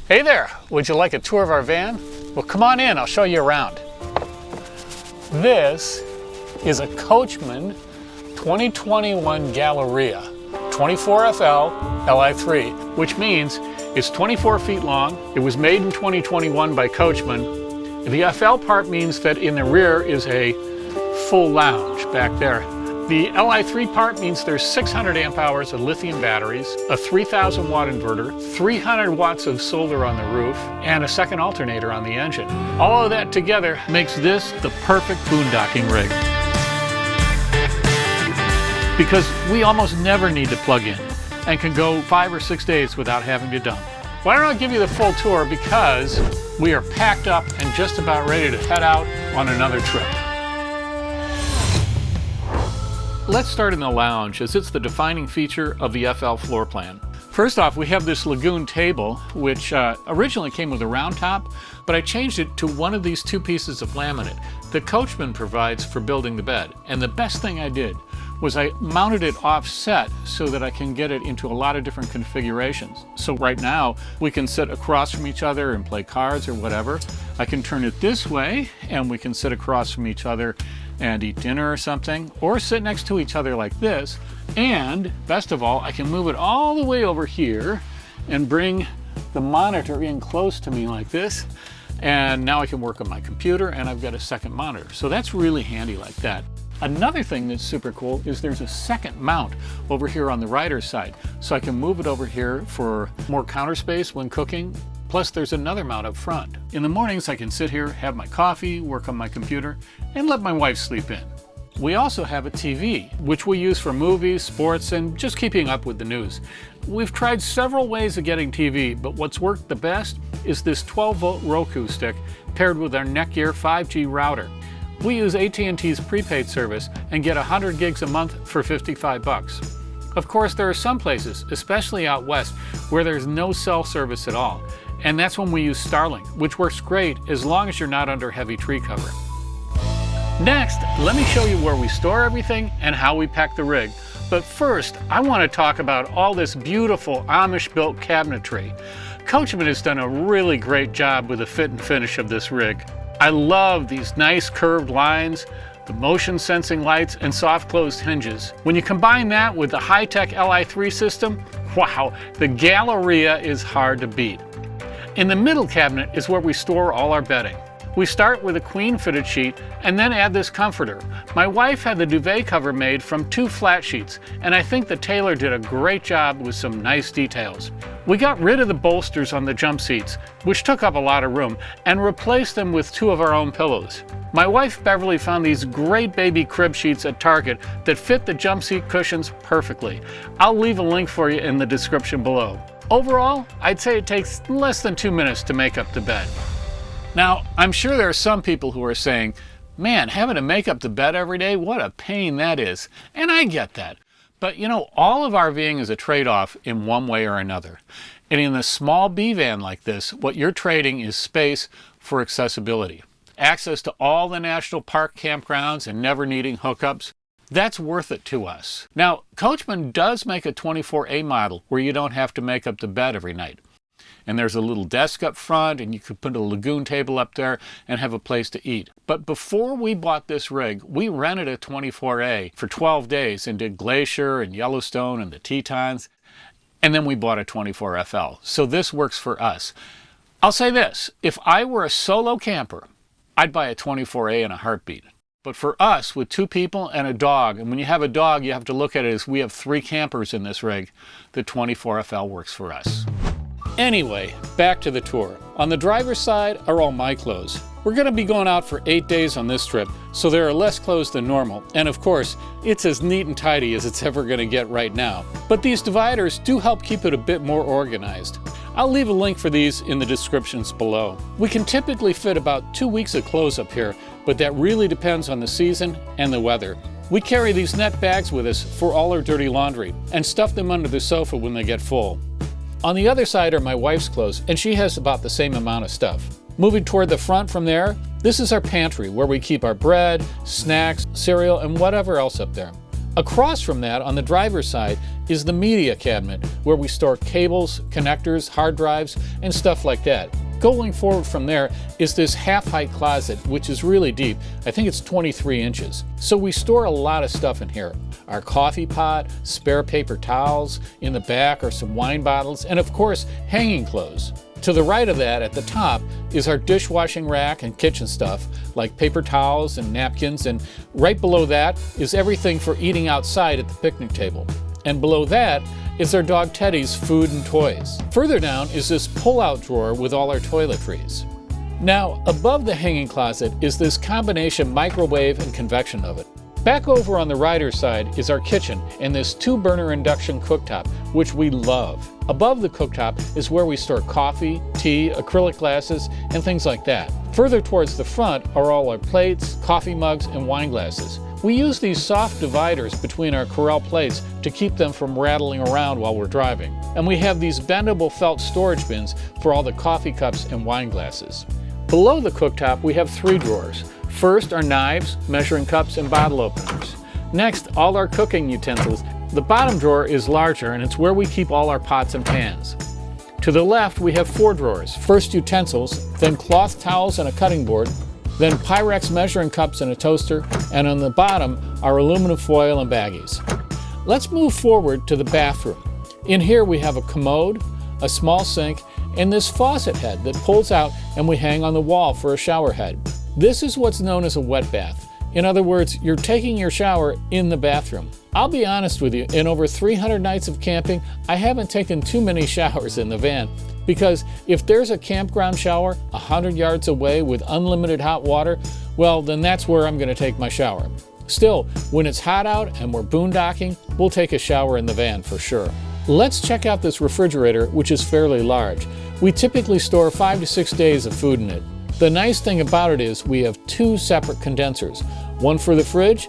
Hey there, would you like a tour of our van? Well, come on in, I'll show you around. This is a Coachman 2021 Galleria 24FL Li3, which means it's 24 feet long. It was made in 2021 by Coachman. The FL part means that in the rear is a full lounge back there. The Li3 part means there's 600 amp hours of lithium batteries, a 3,000 watt inverter, 300 watts of solar on the roof, and a second alternator on the engine. All of that together makes this the perfect boondocking rig. Because we almost never need to plug in and can go 5 or 6 days without having to dump. Why don't I give you the full tour, because we are packed up and just about ready to head out on another trip. Let's start in the lounge, as it's the defining feature of the FL floor plan. First off, we have this Lagoon table, which originally came with a round top, but I changed it to one of these 2 pieces of laminate that Coachman provides for building the bed. And the best thing I did was I mounted it offset so that I can get it into a lot of different configurations. So right now, we can sit across from each other and play cards or whatever. I can turn it this way, and we can sit across from each other and eat dinner or something, or sit next to each other like this. And best of all, I can move it all the way over here and bring the monitor in close to me like this. And now I can work on my computer, and I've got a second monitor. So that's really handy like that. Another thing that's super cool is there's a second mount over here on the rider's side. So I can move it over here for more counter space when cooking. Plus there's another mount up front. In the mornings I can sit here, have my coffee, work on my computer, and let my wife sleep in. We also have a TV, which we use for movies, sports, and just keeping up with the news. We've tried several ways of getting TV, but what's worked the best is this 12-volt Roku stick paired with our Netgear 5G router. We use AT&T's prepaid service and get 100 gigs a month for $55. Of course, there are some places, especially out west, where there's no cell service at all. And that's when we use Starlink, which works great as long as you're not under heavy tree cover. Next, let me show you where we store everything and how we pack the rig. But first, I want to talk about all this beautiful Amish-built cabinetry. Coachman has done a really great job with the fit and finish of this rig. I love these nice curved lines, the motion sensing lights, and soft closed hinges. When you combine that with the high-tech Li3 system, wow, the Galleria is hard to beat. In the middle cabinet is where we store all our bedding. We start with a queen fitted sheet and then add this comforter. My wife had the duvet cover made from 2 flat sheets, and I think the tailor did a great job with some nice details. We got rid of the bolsters on the jump seats, which took up a lot of room, and replaced them with 2 of our own pillows. My wife Beverly found these great baby crib sheets at Target that fit the jump seat cushions perfectly. I'll leave a link for you in the description below. Overall, I'd say it takes less than 2 minutes to make up the bed. Now, I'm sure there are some people who are saying, man, having to make up the bed every day, what a pain that is. And I get that. But you know, all of RVing is a trade-off in one way or another. And in a small B van like this, what you're trading is space for accessibility. Access to all the national park campgrounds and never needing hookups. That's worth it to us. Now, Coachman does make a 24A model where you don't have to make up the bed every night. And there's a little desk up front, and you could put a Lagoon table up there and have a place to eat. But before we bought this rig, we rented a 24A for 12 days and did Glacier and Yellowstone and the Tetons. And then we bought a 24FL. So this works for us. I'll say this, if I were a solo camper, I'd buy a 24A in a heartbeat. But for us, with 2 people and a dog, and when you have a dog, you have to look at it as we have 3 campers in this rig, the 24FL works for us. Anyway, back to the tour. On the driver's side are all my clothes. We're going to be going out for 8 days on this trip, so there are less clothes than normal. And of course, it's as neat and tidy as it's ever going to get right now. But these dividers do help keep it a bit more organized. I'll leave a link for these in the descriptions below. We can typically fit about 2 weeks of clothes up here, but that really depends on the season and the weather. We carry these net bags with us for all our dirty laundry and stuff them under the sofa when they get full. On the other side are my wife's clothes, and she has about the same amount of stuff. Moving toward the front from there, this is our pantry where we keep our bread, snacks, cereal, and whatever else up there. Across from that, on the driver's side, is the media cabinet, where we store cables, connectors, hard drives, and stuff like that. Going forward from there is this half-height closet, which is really deep. I think it's 23 inches. So we store a lot of stuff in here. Our coffee pot, spare paper towels, in the back are some wine bottles, and of course, hanging clothes. To the right of that, at the top, is our dishwashing rack and kitchen stuff, like paper towels and napkins, and right below that is everything for eating outside at the picnic table. And below that is our dog Teddy's food and toys. Further down is this pull-out drawer with all our toiletries. Now, above the hanging closet is this combination microwave and convection oven. Back over on the rider's side is our kitchen and this 2-burner induction cooktop, which we love. Above the cooktop is where we store coffee, tea, acrylic glasses, and things like that. Further towards the front are all our plates, coffee mugs, and wine glasses. We use these soft dividers between our Corel plates to keep them from rattling around while we're driving. And we have these bendable felt storage bins for all the coffee cups and wine glasses. Below the cooktop, we have 3 drawers. First are knives, measuring cups, and bottle openers. Next, all our cooking utensils. The bottom drawer is larger, and it's where we keep all our pots and pans. To the left, we have 4 drawers. First utensils, then cloth towels and a cutting board, then Pyrex measuring cups and a toaster, and on the bottom are aluminum foil and baggies. Let's move forward to the bathroom. In here we have a commode, a small sink, and this faucet head that pulls out and we hang on the wall for a shower head. This is what's known as a wet bath. In other words, you're taking your shower in the bathroom. I'll be honest with you, in over 300 nights of camping, I haven't taken too many showers in the van, because if there's a campground shower 100 yards away with unlimited hot water, well, then that's where I'm going to take my shower. Still, when it's hot out and we're boondocking, we'll take a shower in the van for sure. Let's check out this refrigerator, which is fairly large. We typically store 5 to 6 days of food in it. The nice thing about it is we have 2 separate condensers, one for the fridge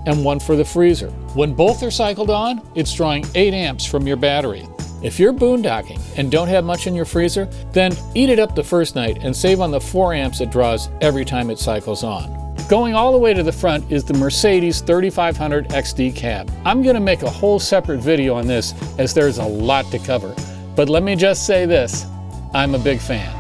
and one for the freezer. When both are cycled on, it's drawing 8 amps from your battery. If you're boondocking and don't have much in your freezer, then eat it up the first night and save on the 4 amps it draws every time it cycles on. Going all the way to the front is the Mercedes 3500 XD cab. I'm going to make a whole separate video on this, as there's a lot to cover. But let me just say this, I'm a big fan.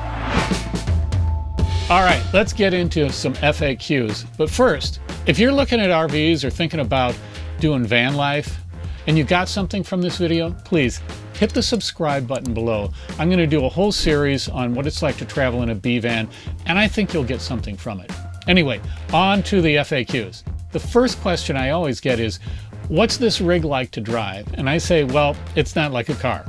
All right, let's get into some FAQs. But first, if you're looking at RVs or thinking about doing van life and you got something from this video, please hit the subscribe button below. I'm going to do a whole series on what it's like to travel in a B van, and I think you'll get something from it. Anyway, on to the FAQs. The first question I always get is, what's this rig like to drive? And I say, well, it's not like a car.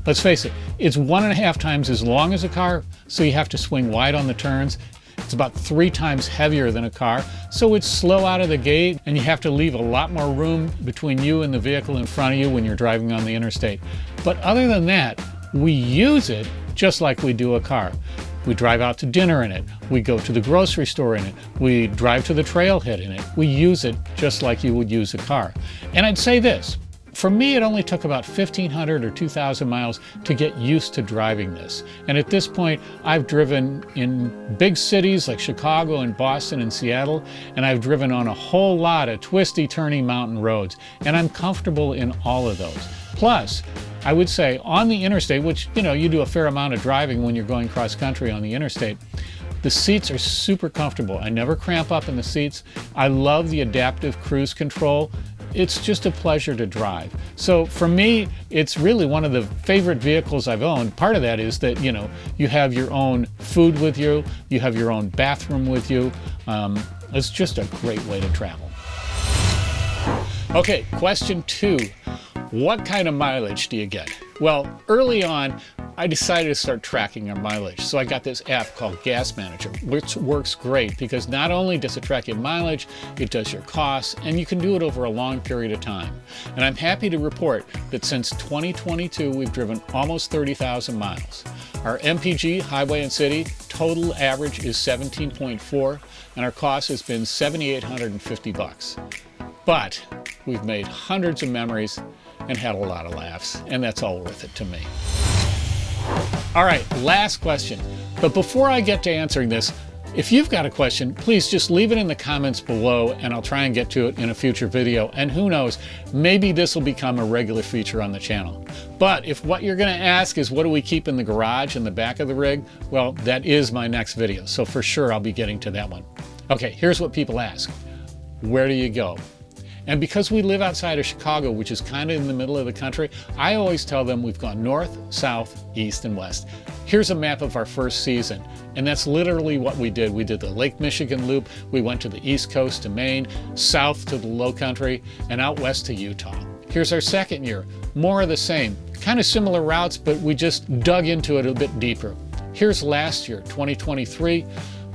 Let's face it, it's 1.5 times as long as a car, so you have to swing wide on the turns. It's about 3 times heavier than a car, so it's slow out of the gate, and you have to leave a lot more room between you and the vehicle in front of you when you're driving on the interstate. But other than that, we use it just like we do a car. We drive out to dinner in it. We go to the grocery store in it. We drive to the trailhead in it. We use it just like you would use a car. And I'd say this, for me, it only took about 1,500 or 2,000 miles to get used to driving this. And at this point, I've driven in big cities like Chicago and Boston and Seattle, and I've driven on a whole lot of twisty, turny mountain roads, and I'm comfortable in all of those. Plus, I would say on the interstate, which, you do a fair amount of driving when you're going cross country on the interstate, the seats are super comfortable. I never cramp up in the seats. I love the adaptive cruise control. It's just a pleasure to drive. So for me, it's really one of the favorite vehicles I've owned. Part of that is that, you have your own food with you, you have your own bathroom with you. It's just a great way to travel. Okay, question 2. What kind of mileage do you get? Well, early on, I decided to start tracking our mileage. So I got this app called Gas Manager, which works great because not only does it track your mileage, it does your costs, and you can do it over a long period of time. And I'm happy to report that since 2022, we've driven almost 30,000 miles. Our MPG, highway and city, total average is 17.4, and our cost has been $7,850. But we've made hundreds of memories and had a lot of laughs, and that's all worth it to me. All right, last question. But before I get to answering this, If you've got a question, please just leave it in the comments below and I'll try and get to it in a future video. And who knows, maybe this will become a regular feature on the channel. But if what you're going to ask is what do we keep in the garage in the back of the rig, well, that is my next video. So for sure, I'll be getting to that one. Okay, here's what people ask. Where do you go? And because we live outside of Chicago, which is kind of in the middle of the country, I always tell them we've gone north, south, east, and west. Here's a map of our first season, and that's literally what we did. We did the Lake Michigan loop, we went to the east coast to Maine, south to the low country, and out west to Utah. Here's our second year, more of the same, kind of similar routes, but we just dug into it a bit deeper. Here's last year, 2023.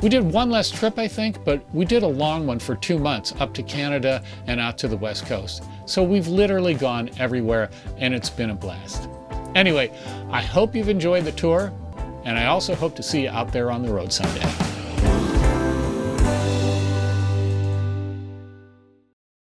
We did one less trip, I think, but we did a long one for 2 months up to Canada and out to the West Coast. So we've literally gone everywhere and it's been a blast. Anyway, I hope you've enjoyed the tour and I also hope to see you out there on the road someday.